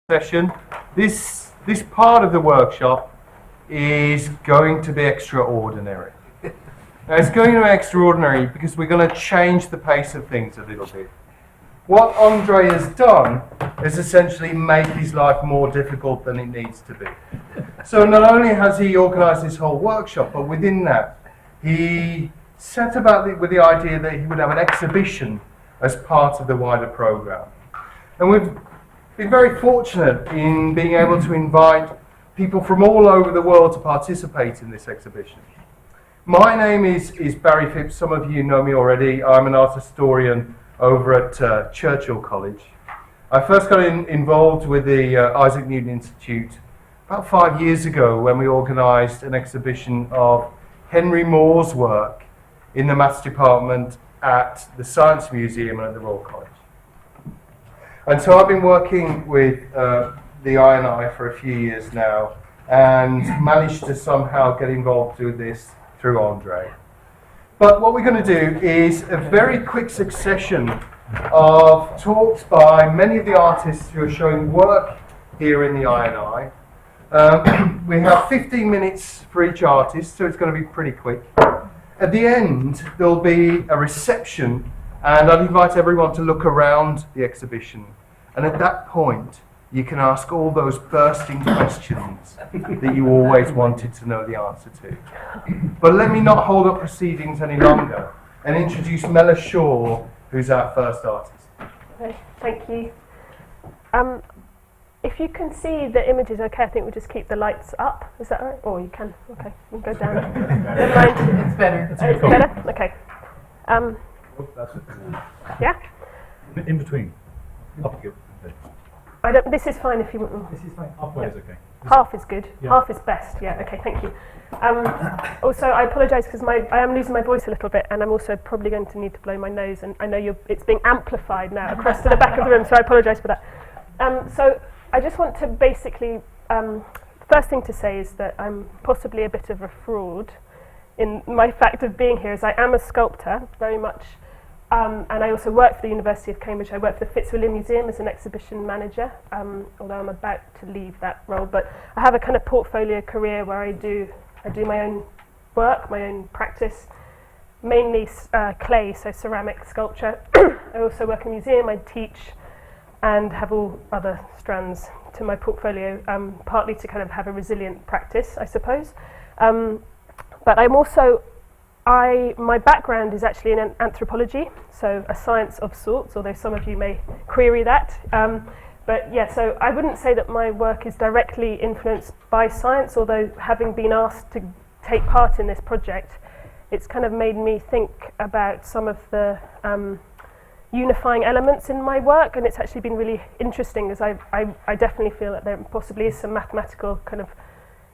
session. This part of the workshop is going to be extraordinary. Now it's going to be extraordinary because we're going to change the pace of things a little bit. What Andre has done is essentially make his life more difficult than it needs to be. So not only has he organised this whole workshop, but within that he set about it with the idea that he would have an exhibition as part of the wider programme. And we've been very fortunate in being able to invite people from all over the world to participate in this exhibition. My name is Barry Phipps. Some of you know me already. I'm an art historian over at Churchill College. I first got involved with the Isaac Newton Institute about 5 years ago when we organised an exhibition of Henry Moore's work in the maths department at the Science Museum and at the Royal College. And so I've been working with the INI for a few years now and managed to somehow get involved with this through Andre. But what we're going to do is a very quick succession of talks by many of the artists who are showing work here in the INI. We have 15 minutes for each artist, so it's going to be pretty quick. At the end, there'll be a reception, and I'd invite everyone to look around the exhibition. And at that point, you can ask all those bursting questions that you always wanted to know the answer to. But let me not hold up proceedings any longer and introduce Mella Shaw, who's our first artist. Okay, thank you. If you can see the images okay, I think we'll just keep the lights up. Is that all right? Or you can. Okay, you can go down. Never mind. It's better. It's better? Okay. That's it. Yeah? In between. Up you. This is fine if you want. This is fine. Halfway is okay. Half is good. Yeah. Half is best. Yeah. Okay. Thank you. Also, I apologise because I am losing my voice a little bit, and I'm also probably going to need to blow my nose. And I know it's being amplified now across to the back of the room, so I apologise for that. So I just want to basically first thing to say is that I'm possibly a bit of a fraud in my fact of being here, as I am a sculptor very much. And I also work for the University of Cambridge. I work for the Fitzwilliam Museum as an exhibition manager, although I'm about to leave that role. But I have a kind of portfolio career where I do my own work, my own practice, mainly clay, so ceramic sculpture. I also work in a museum, I teach, and have all other strands to my portfolio, partly to kind of have a resilient practice, I suppose. But I'm also... my background is actually in anthropology, so a science of sorts, although some of you may query that. But yeah, so I wouldn't say that my work is directly influenced by science, although having been asked to take part in this project, it's kind of made me think about some of the unifying elements in my work, and it's actually been really interesting, as I definitely feel that there possibly is some mathematical kind of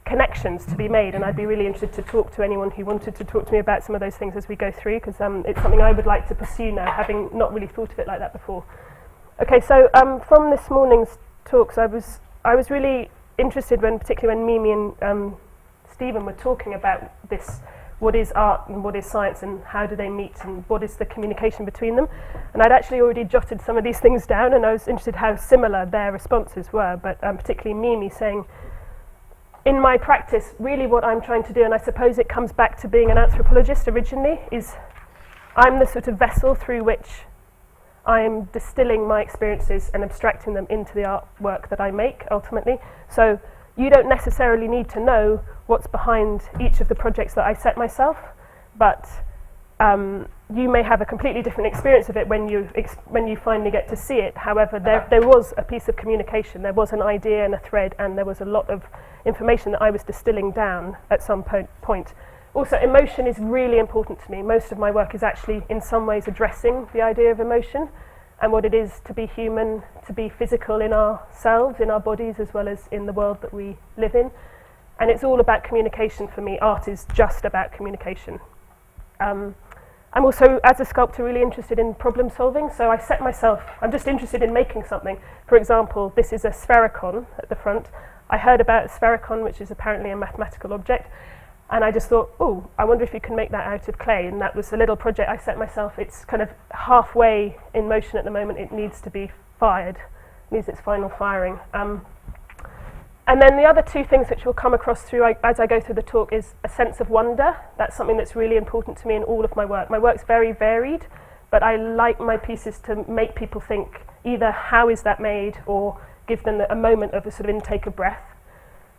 connections to be made, and I'd be really interested to talk to anyone who wanted to talk to me about some of those things as we go through, because it's something I would like to pursue now, having not really thought of it like that before. Okay, so from this morning's talks, I was really interested particularly when Mimi and Stephen were talking about this, what is art and what is science and how do they meet and what is the communication between them. And I'd actually already jotted some of these things down, and I was interested how similar their responses were, but particularly Mimi saying, in my practice, really what I'm trying to do, and I suppose it comes back to being an anthropologist originally, is I'm the sort of vessel through which I'm distilling my experiences and abstracting them into the artwork that I make, ultimately. So you don't necessarily need to know what's behind each of the projects that I set myself, but you may have a completely different experience of it when you finally get to see it. However, there was a piece of communication, there was an idea and a thread, and there was a lot of information that I was distilling down at some point. Also, emotion is really important to me. Most of my work is actually in some ways addressing the idea of emotion and what it is to be human, to be physical in ourselves, in our bodies, as well as in the world that we live in. And it's all about communication for me. Art is just about communication. I'm also, as a sculptor, really interested in problem solving. So I'm just interested in making something. For example, this is a sphericon at the front. I heard about a sphericon, which is apparently a mathematical object, and I just thought, oh, I wonder if you can make that out of clay. And that was a little project I set myself. It's kind of halfway in motion at the moment. It needs to be fired. needs its final firing. And then the other two things which will come across as I go through the talk is a sense of wonder. That's something that's really important to me in all of my work. My work's very varied, but I like my pieces to make people think either how is that made, or give them a moment of a sort of intake of breath.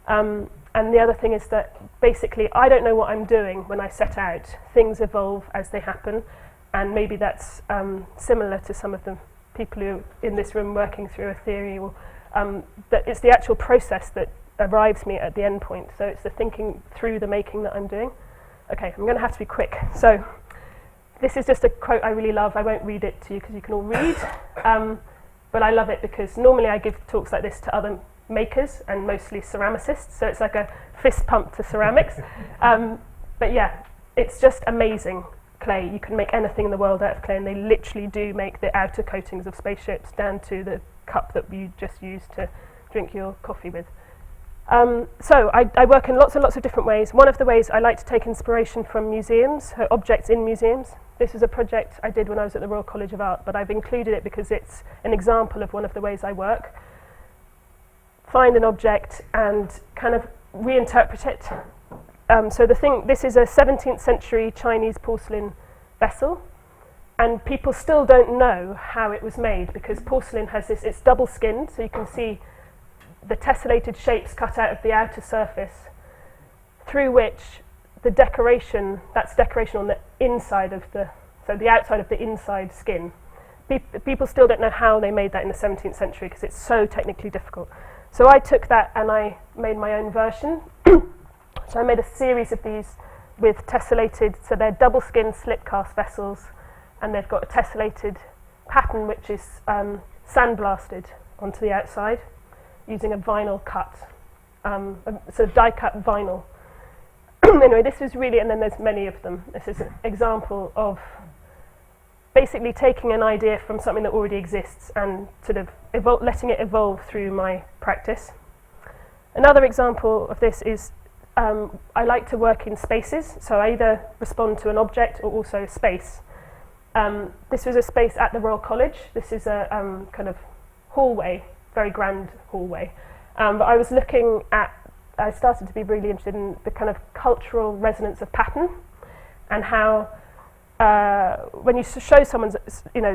And the other thing is that basically I don't know what I'm doing when I set out. Things evolve as they happen, and maybe that's similar to some of the people who are in this room working through a theory, or that it's the actual process that arrives me at the end point. So it's the thinking through the making that I'm doing. Okay, I'm going to have to be quick. So this is just a quote I really love. I won't read it to you because you can all read, but I love it because normally I give talks like this to other makers and mostly ceramicists, so it's like a fist pump to ceramics. But yeah, it's just amazing clay. You can make anything in the world out of clay, and they literally do make the outer coatings of spaceships down to the cup that you just used to drink your coffee with. So I work in lots and lots of different ways. One of the ways I like to take inspiration from museums, objects in museums. This is a project I did when I was at the Royal College of Art, but I've included it because it's an example of one of the ways I work. Find an object and kind of reinterpret it. So this is a 17th century Chinese porcelain vessel, and people still don't know how it was made because porcelain has this, it's double skinned, so you can see the tessellated shapes cut out of the outer surface, through which the decoration, that's decoration on the inside of so the outside of the inside skin. People still don't know how they made that in the 17th century because it's so technically difficult. So I took that and I made my own version. So I made a series of these with tessellated, so they're double skinned slip cast vessels, and they've got a tessellated pattern which is sandblasted onto the outside using a vinyl cut, so die cut vinyl. Anyway, this is really, and then there's many of them. This is an example of basically taking an idea from something that already exists and sort of letting it evolve through my practice. Another example of this is I like to work in spaces, so I either respond to an object or also space. This was a space at the Royal College. This is a kind of hallway, very grand hallway. But I was looking at, I started to be really interested in the kind of cultural resonance of pattern, and how when you show someone,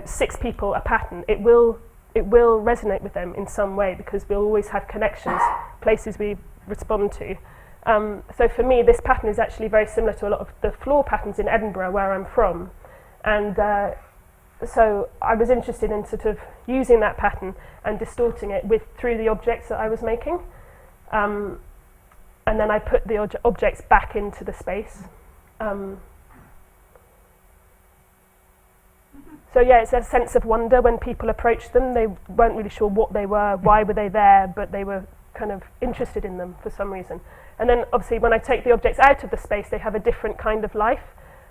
6 people a pattern, it will resonate with them in some way because we'll always have connections, places we respond to. So for me, this pattern is actually very similar to a lot of the floor patterns in Edinburgh, where I'm from. And so I was interested in sort of using that pattern and distorting it through the objects that I was making. And then I put the objects back into the space. So yeah, it's a sense of wonder when people approach them. They weren't really sure what they were, why were they there, but they were kind of interested in them for some reason. And then obviously when I take the objects out of the space, they have a different kind of life.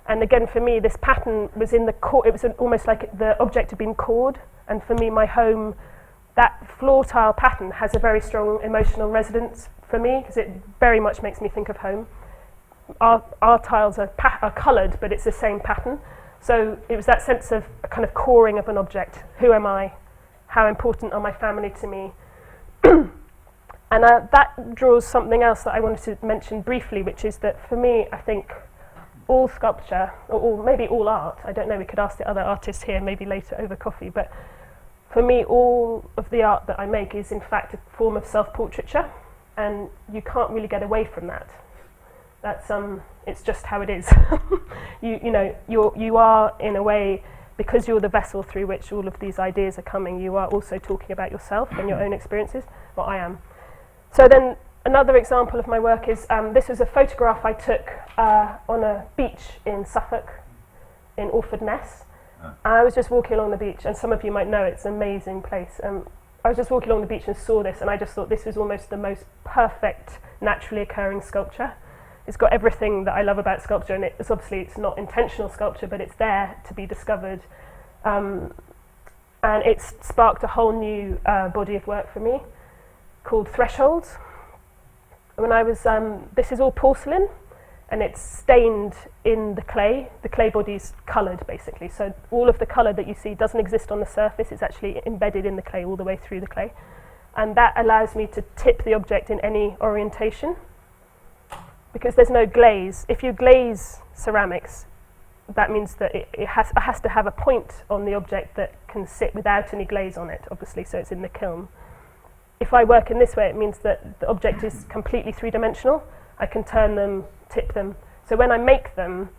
And again, for me, this pattern was in the core. It was almost like the object had been cored. And for me, my home, that floor tile pattern has a very strong emotional resonance for me because it very much makes me think of home. Our tiles are coloured, but it's the same pattern. So it was that sense of a kind of coring of an object. Who am I? How important are my family to me? And that draws something else that I wanted to mention briefly, which is that for me, I think all sculpture, or maybe all art, I don't know, we could ask the other artists here maybe later over coffee, but for me, all of the art that I make is in fact a form of self-portraiture, and you can't really get away from that. That's it's just how it is. You are in a way, because you're the vessel through which all of these ideas are coming, you are also talking about yourself and your own experiences. Well, I am. So then another example of my work is, this was a photograph I took on a beach in Suffolk, in Orford Ness. And I was just walking along the beach, and some of you might know it's an amazing place. I was just walking along the beach and saw this, and I just thought this was almost the most perfect naturally occurring sculpture. It's got everything that I love about sculpture, and it's not intentional sculpture, but it's there to be discovered. And it's sparked a whole new body of work for me called Thresholds. When I was, this is all porcelain, and it's stained in the clay. The clay body's coloured, basically. So all of the colour that you see doesn't exist on the surface. It's actually embedded in the clay all the way through the clay. And that allows me to tip the object in any orientation, because there's no glaze. If you glaze ceramics, that means that it has to have a point on the object that can sit without any glaze on it, obviously, so it's in the kiln. If I work in this way, it means that the object is completely three-dimensional. I can turn them, tip them. So when I make them,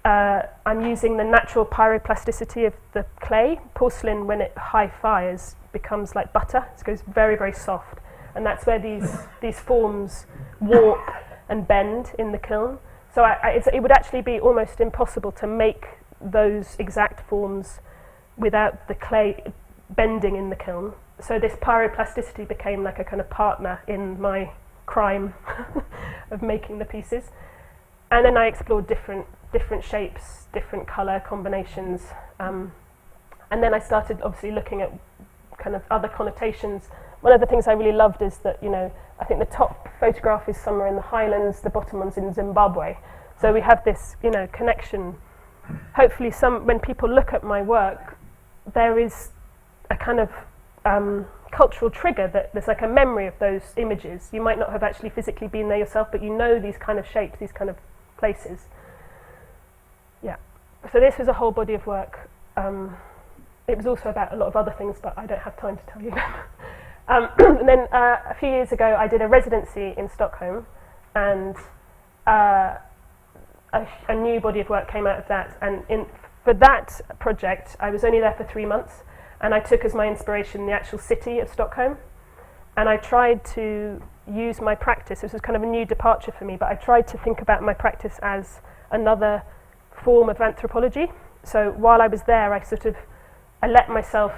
I'm using the natural pyroplasticity of the clay. Porcelain, when it high fires, becomes like butter. It goes very, very soft. And that's where these forms warp and bend in the kiln. So it would actually be almost impossible to make those exact forms without the clay bending in the kiln. So this pyroplasticity became like a kind of partner in my crime of making the pieces. And then I explored different shapes, different colour combinations. And then I started obviously looking at kind of other connotations. One of the things I really loved is that, I think the top photograph is somewhere in the Highlands, the bottom one's in Zimbabwe. So we have this, connection. Hopefully when people look at my work, there is a kind of cultural trigger, that there's like a memory of those images. You might not have actually physically been there yourself, but you know these kind of shapes, these kind of places. Yeah. So this was a whole body of work. It was also about a lot of other things, but I don't have time to tell you them. And then a few years ago, I did a residency in Stockholm, and a new body of work came out of that. And for that project, I was only there for 3 months, and I took as my inspiration the actual city of Stockholm. And I tried to use my practice. This was kind of a new departure for me, but I tried to think about my practice as another form of anthropology. So while I was there, I let myself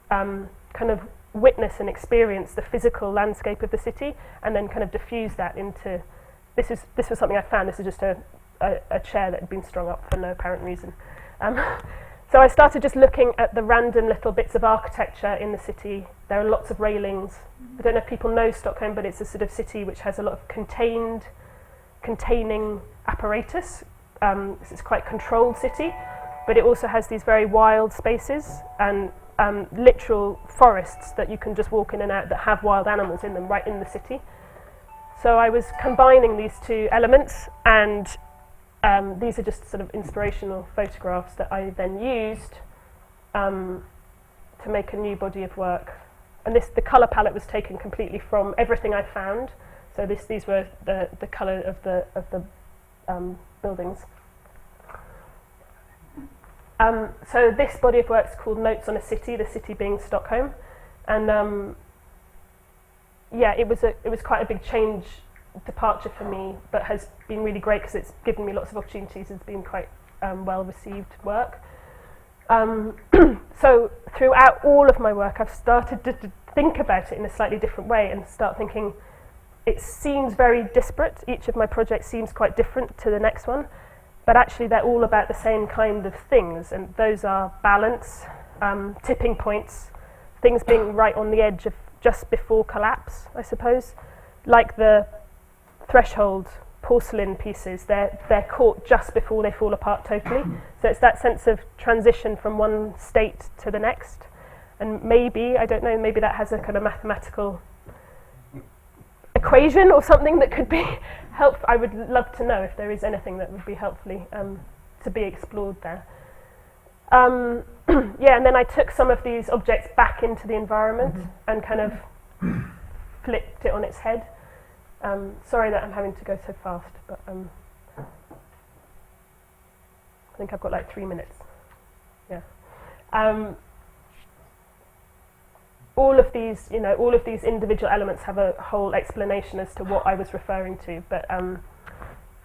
kind of witness and experience the physical landscape of the city, and then kind of diffuse that into, this was something I found. This is just a chair that had been strung up for no apparent reason. So I started just looking at the random little bits of architecture in the city. There are lots of railings. I don't know if people know Stockholm, but it's a sort of city which has a lot of containing apparatus. It's quite a controlled city, but it also has these very wild spaces and literal forests that you can just walk in and out that have wild animals in them right in the city. So I was combining these two elements, and these are just sort of inspirational photographs that I then used to make a new body of work. And the colour palette was taken completely from everything I found. So these were the colour of the buildings. So this body of work is called Notes on a City, the city being Stockholm. And it was quite a big departure for me, but has been really great because it's given me lots of opportunities. It's been quite well received work. So throughout all of my work, I've started to think about it in a slightly different way and start thinking it seems very disparate. Each of my projects seems quite different to the next one, but actually they're all about the same kind of things, and those are balance, tipping points, things being right on the edge of just before collapse, I suppose, like the threshold porcelain pieces. They're caught just before they fall apart totally. So it's that sense of transition from one state to the next. And maybe, I don't know, maybe that has a kind of mathematical equation or something that could be helpful. I would love to know if there is anything that would be helpfully to be explored there. And then I took some of these objects back into the environment and kind of flipped it on its head. Sorry that I'm having to go so fast, but I think I've got like 3 minutes. Yeah. All of these individual elements have a whole explanation as to what I was referring to, but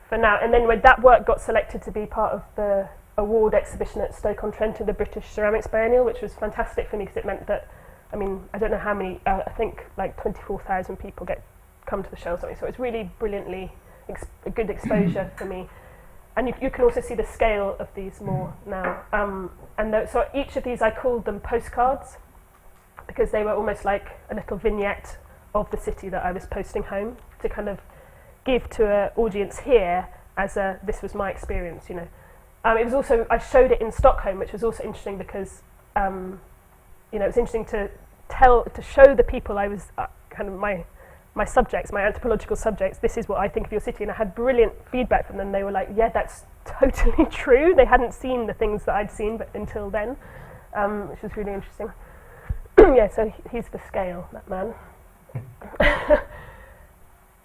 for now, and then when that work got selected to be part of the award exhibition at Stoke-on-Trent in the British Ceramics Biennial, which was fantastic for me because it meant that, I don't know how many, I think like 24,000 people come to the show or something, so it's really brilliantly a good exposure for me. And you can also see the scale of these more now. So each of these, I called them postcards because they were almost like a little vignette of the city that I was posting home to kind of give to an audience here this was my experience, you know. It was also, I showed it in Stockholm, which was also interesting because, you know, it's interesting to show the people I was kind of my subjects, my anthropological subjects, this is what I think of your city, and I had brilliant feedback from them. They were like, yeah, that's totally true. They hadn't seen the things that I'd seen until then, which was really interesting. Yeah, so he's the scale, that man.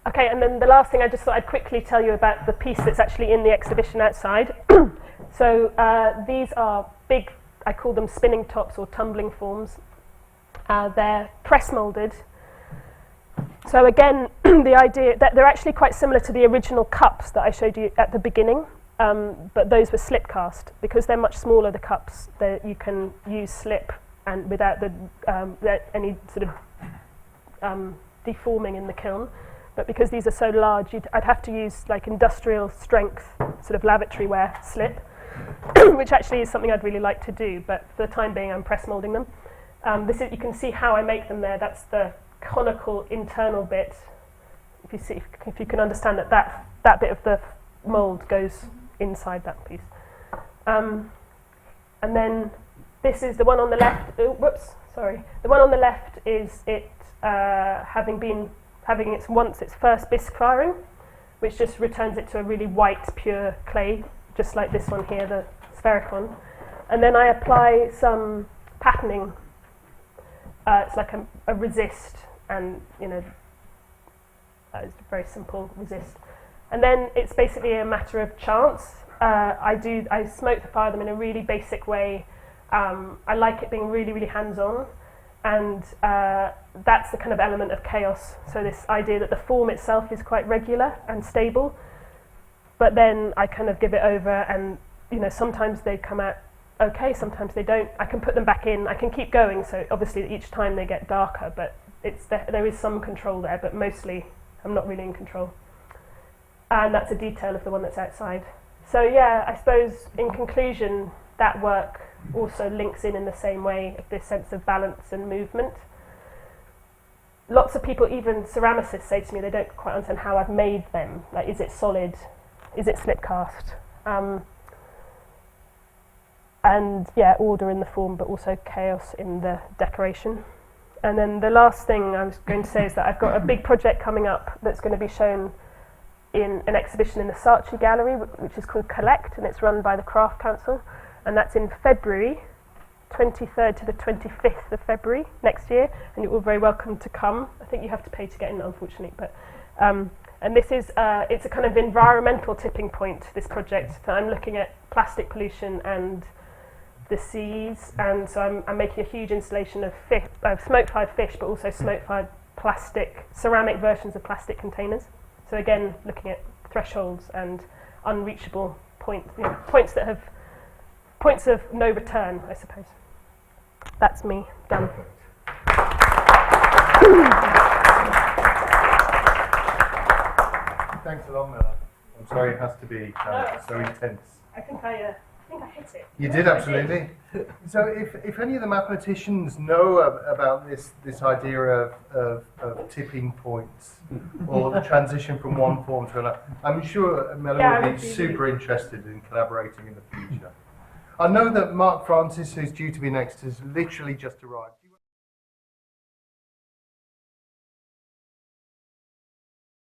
Okay, and then the last thing I just thought I'd quickly tell you about the piece that's actually in the exhibition outside. So these are big, I call them spinning tops or tumbling forms. They're press moulded. So again, the idea that they're actually quite similar to the original cups that I showed you at the beginning, but those were slip cast. Because they're much smaller, the cups, you can use slip and without any sort of deforming in the kiln. But because these are so large, I'd have to use like industrial strength sort of lavatory ware slip, which actually is something I'd really like to do, but for the time being I'm press moulding them. You can see how I make them there. That's the conical internal bit. If you can understand that bit of the mould goes inside that piece. And then this is the one on the left. The one on the left is it having its first bisque firing, which just returns it to a really white, pure clay, just like this one here, the sphericon. And then I apply some patterning. It's like a resist, and you know, it's a very simple resist. And then it's basically a matter of chance. I smoke the fire them in a really basic way. I like it being really, really hands-on. And that's the kind of element of chaos. So this idea that the form itself is quite regular and stable, but then I kind of give it over, and you know, sometimes they come out okay, sometimes they don't. I can put them back in. I can keep going. So obviously each time they get darker, but there is some control there. But mostly I'm not really in control. And that's a detail of the one that's outside. So yeah, I suppose in conclusion, that work also links in the same way of this sense of balance and movement. Lots of people, even ceramicists, say to me they don't quite understand how I've made them. Like, is it solid? Is it slip cast? And yeah, order in the form, but also chaos in the decoration. And then the last thing I was going to say is that I've got a big project coming up that's going to be shown in an exhibition in the Saatchi Gallery, which is called Collect, and it's run by the Craft Council. And that's in February, 23rd to the 25th of February next year, and you're all very welcome to come. I think you have to pay to get in, unfortunately, but and this is it's a kind of environmental tipping point, this project. So I'm looking at plastic pollution and the seas, and so I'm making a huge installation of smoke-fired fish, but also smoke-fired ceramic versions of plastic containers. So again, looking at thresholds and unreachable points, you know, points of no return, I suppose. That's me, done. Thanks a lot, Mella. I'm sorry it has to be so intense. I think I hit it. You did, absolutely. So if any of the mathematicians know about this idea of tipping points or the transition from one form to another, I'm sure Mella would be super interested in collaborating in the future. I know that Mark Francis, who's due to be next, has literally just arrived.